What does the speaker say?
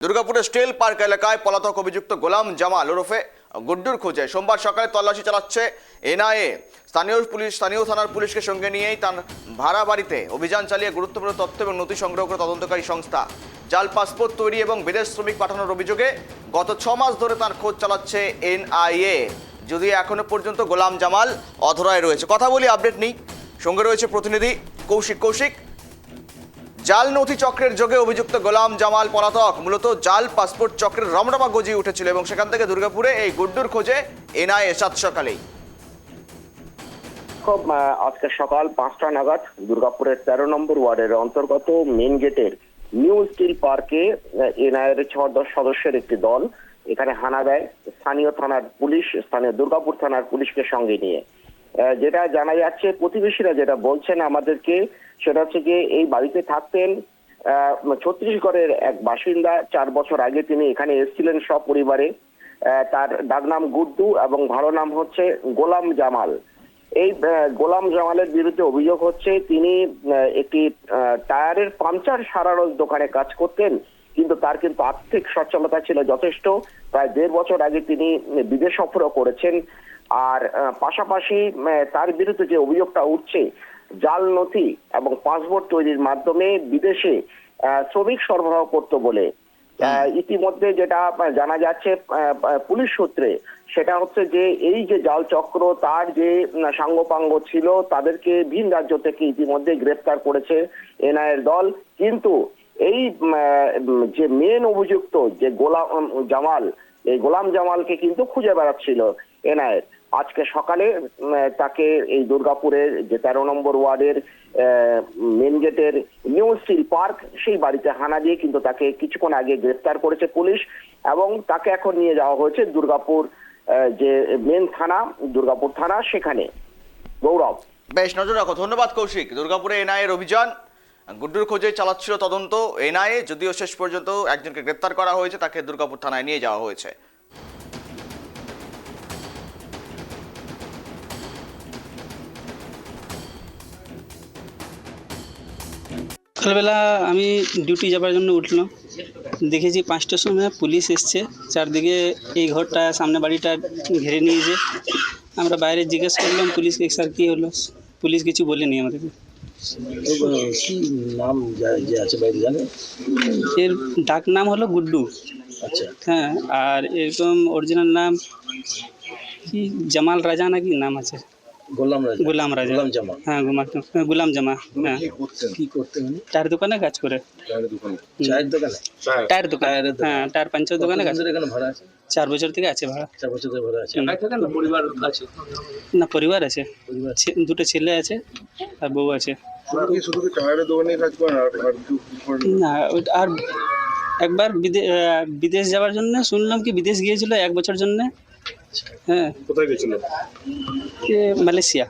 দুর্গাপুরের still park এলাকায় পলাতক অভিযুক্ত গোলাম জামাল ওরফে গুড্ডুর খোঁজে সোমবার সকালে তল্লাশি চালাচ্ছে এনআইএ। স্থানীয় থানার পুলিশকে সঙ্গে নিয়েই তার ভাড়া বাড়িতে অভিযান চালিয়ে গুরুত্বপূর্ণ তথ্য এবং নথি সংগ্রহ করে তদন্তকারী সংস্থা। জাল পাসপোর্ট তৈরি এবং বিদেশ শ্রমিক পাঠানোর অভিযোগে গত 6 মাস ধরে তার খোঁজ চালাচ্ছে এনআইএ। যদিও এখনো পর্যন্ত গোলাম জামাল অধরায় রয়েছে। কথা বলি, আপডেট নেই। সঙ্গে রয়েছে প্রতিনিধি কৌশিক। জাল নথি চক্রের যোগে অভিযুক্ত গোলাম জামাল পলাতক। মূলত জাল পাসপোর্ট চক্রের রমরমা গজিয়ে উঠেছিল এবং সেখান থেকে দুর্গাপুরে এই গুড্ডুর খোঁজে এনআইএ সাত সকালেই। আজকে সকাল 5টা নাগাদ দুর্গাপুরের 13 নম্বর ওয়ার্ডের অন্তর্গত মেন গেটের নিউ স্টিল পার্কে এনআইএর 6-10 সদস্যের একটি দল এখানে হানা দেয় স্থানীয় থানার পুলিশ, স্থানীয় দুর্গাপুর থানার পুলিশকে সঙ্গে নিয়ে। যেটা জানা যাচ্ছে, প্রতিবেশীরা যেটা বলছেন আমাদেরকে, সেটা হচ্ছে যে এই বাড়িতে থাকতেন ছত্তিশগড়ের এক বাসিন্দা। 4 বছর আগে তিনি এখানে এসেছিলেন সপরিবারে। তার ডাকনাম গুড্ডু এবং ভালো নাম হচ্ছে গোলাম জামাল। এই গোলাম জামালের বিরুদ্ধে অভিযোগ হচ্ছে তিনি একটি টায়ারের পাংচার সারানোর দোকানে কাজ করতেন, কিন্তু তার কিন্তু আর্থিক সচ্ছলতা ছিল যথেষ্ট। প্রায় 1.5 বছর আগে তিনি বিদেশ সফরও করেছেন। আর পাশাপাশি তার বিরুদ্ধে যে অভিযোগটা উঠছে, জাল নথি এবং পাসপোর্ট তৈরির মাধ্যমে বিদেশে শ্রমিক সরবরাহ করত বলে ইতিমধ্যে যেটা জানা যাচ্ছে পুলিশ সূত্রে, সেটা হচ্ছে যে এই যে জাল চক্র, তার যে সাঙ্গপাঙ্গ ছিল, তাদেরকে ভিন রাজ্য থেকে ইতিমধ্যে গ্রেফতার করেছে এনআইএর দল। কিন্তু এই যে মেন অভিযুক্ত যে গোলাম জামাল, এই গোলাম জামালকে কিন্তু খুঁজে বেড়াচ্ছিল এনআইএ। আজকে সকালে তাকে এই দুর্গাপুরের যে 13 নম্বর ওয়ার্ডের মেন গেটের নিউ স্টিল পার্ক, সেই বাড়িতে হানা দিয়ে কিন্তু তাকে কিছুক্ষণ আগে গ্রেফতার করেছে পুলিশ এবং তাকে এখন নিয়ে যাওয়া হয়েছে দুর্গাপুর যে মেন থানা, দুর্গাপুর থানা, সেখানে। গৌরব, বেশ নজর রাখো। ধন্যবাদ কৌশিক। দুর্গাপুরে এনআইএর অভিযান গুড্ডুর খোঁজে চালাচ্ছিল তদন্ত এনআইএ, যদিও শেষ পর্যন্ত একজনকে গ্রেফতার করা হয়েছে, তাকে দুর্গাপুর থানায় নিয়ে যাওয়া হয়েছে। সকালবেলা আমি ডিউটি যাবার জন্য উঠলাম, দেখেছি 5টার সময় পুলিশ এসছে। চারদিকে এই ঘরটা, সামনে বাড়িটা ঘিরে নিয়েছে। আমরা বাইরে জিজ্ঞেস করলাম পুলিশকে, স্যার কী হলো? পুলিশ কিছু বলেনি আমাদেরকে। কি নাম যে আছে বাইরে জানেন? এর ডাক নাম হলো গুড্ডু। আচ্ছা, হ্যাঁ, আর এরকম অরিজিনাল নাম কি জামাল রাজা নাকি নাম আছে? গোলাম রাজা। গোলাম জামা। হ্যাঁ, গোলাম জামা। হ্যাঁ, কি করতে মানে? টায়ার দোকানে কাজ করে। চায়ের দোকানে? টায়ার দোকান, হ্যাঁ, টায়ার পাঞ্চার দোকানে কাজ। এখানে ভাড়া আছে? 4 বছর থেকে আছে ভাড়া। 4 বছর ধরে ভাড়া আছে। পরিবার আছে? না, পরিবার আছে, 2টো ছেলে আছে আর বউ আছে। শুধু কি টায়ারের দোকানে কাজ করেন আর কিছু করেন না? আর একবার বিদেশ যাওয়ার জন্য শুনলাম কি বিদেশ গিয়েছিল 1 বছর জন্য। হ্যাঁ। কোথায় গেছিল? মালয়েশিয়া।